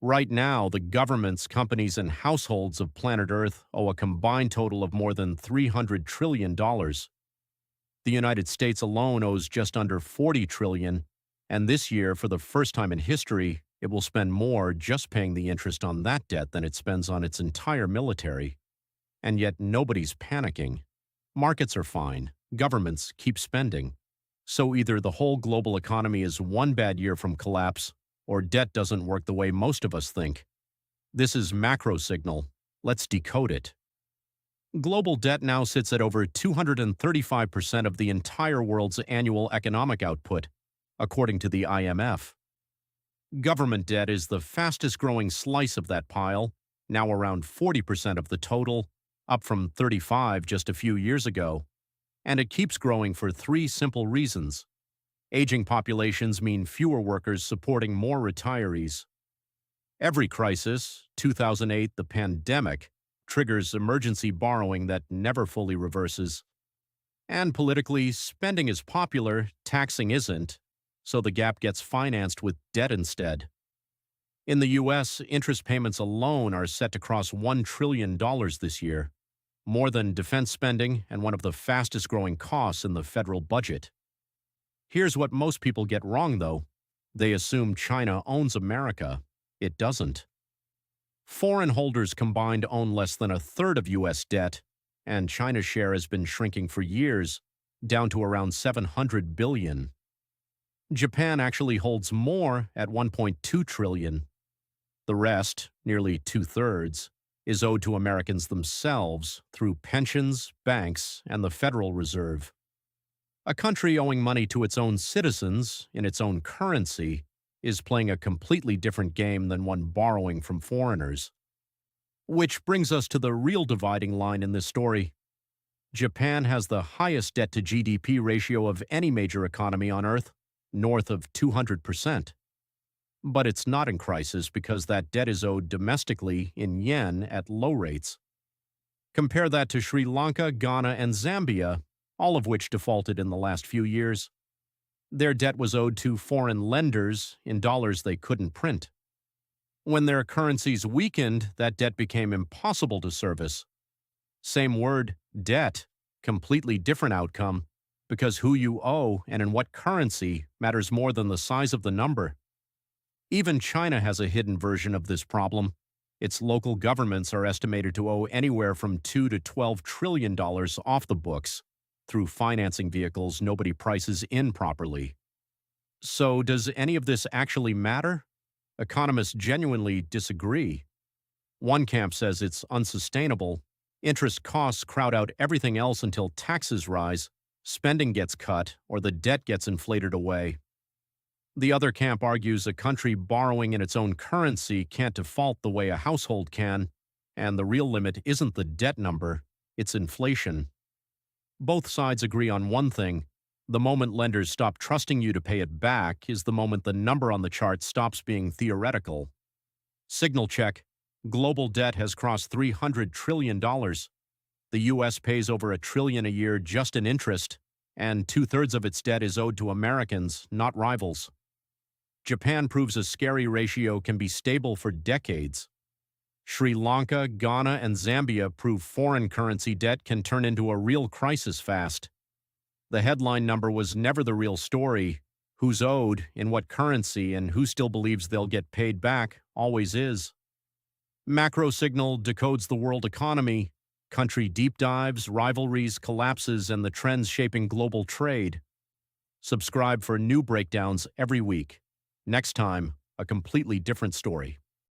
Right now, the governments, companies, and households of planet Earth owe a combined total of more than $300 trillion. dollars. The United States alone owes just under 40 trillion, dollars, and this year, for the first time in history, it will spend more just paying the interest on that debt than it spends on its entire military. And yet nobody's panicking. Markets are fine. Governments keep spending. So either the whole global economy is one bad year from collapse, or debt doesn't work the way most of us think. This is macro signal. Let's decode it. Global debt now sits at over 235% of the entire world's annual economic output, according to the IMF. Government debt is the fastest growing slice of that pile, now around 40% of the total, up from 35 just a few years ago. And it keeps growing for three simple reasons. Aging populations mean fewer workers supporting more retirees. Every crisis, 2008, the pandemic, triggers emergency borrowing that never fully reverses. And politically, spending is popular, taxing isn't, so the gap gets financed with debt instead. In the U.S., interest payments alone are set to cross $1 trillion this year, more than defense spending and one of the fastest growing costs in the federal budget. Here's what most people get wrong, though. They assume China owns America. It doesn't. Foreign holders combined own less than a third of U.S. debt, and China's share has been shrinking for years, down to around $700 billion. Japan actually holds more at $1.2 trillion. The rest, nearly two-thirds, is owed to Americans themselves through pensions, banks, and the Federal Reserve. A country owing money to its own citizens in its own currency is playing a completely different game than one borrowing from foreigners. Which brings us to the real dividing line in this story. Japan has the highest debt-to-GDP ratio of any major economy on Earth, north of 200%. But it's not in crisis because that debt is owed domestically in yen at low rates. Compare that to Sri Lanka, Ghana, and Zambia, all of which defaulted in the last few years. Their debt was owed to foreign lenders in dollars they couldn't print. When their currencies weakened, that debt became impossible to service. Same word, debt, completely different outcome, because who you owe and in what currency matters more than the size of the number. Even China has a hidden version of this problem. Its local governments are estimated to owe anywhere from $2 to $12 trillion off the books through financing vehicles nobody prices in properly. So does any of this actually matter? Economists genuinely disagree. One camp says it's unsustainable. Interest costs crowd out everything else until taxes rise, spending gets cut, or the debt gets inflated away. The other camp argues a country borrowing in its own currency can't default the way a household can, and the real limit isn't the debt number, it's inflation. Both sides agree on one thing. The moment lenders stop trusting you to pay it back is the moment the number on the chart stops being theoretical. Signal check. Global debt has crossed $300 trillion. The U.S. pays over $1 trillion a year just in interest, and two-thirds of its debt is owed to Americans, not rivals. Japan proves a scary ratio can be stable for decades. Sri Lanka, Ghana, and Zambia prove foreign currency debt can turn into a real crisis fast. The headline number was never the real story. Who's owed, in what currency, and who still believes they'll get paid back always is. Macro Signal decodes the world economy, country deep dives, rivalries, collapses, and the trends shaping global trade. Subscribe for new breakdowns every week. Next time, a completely different story.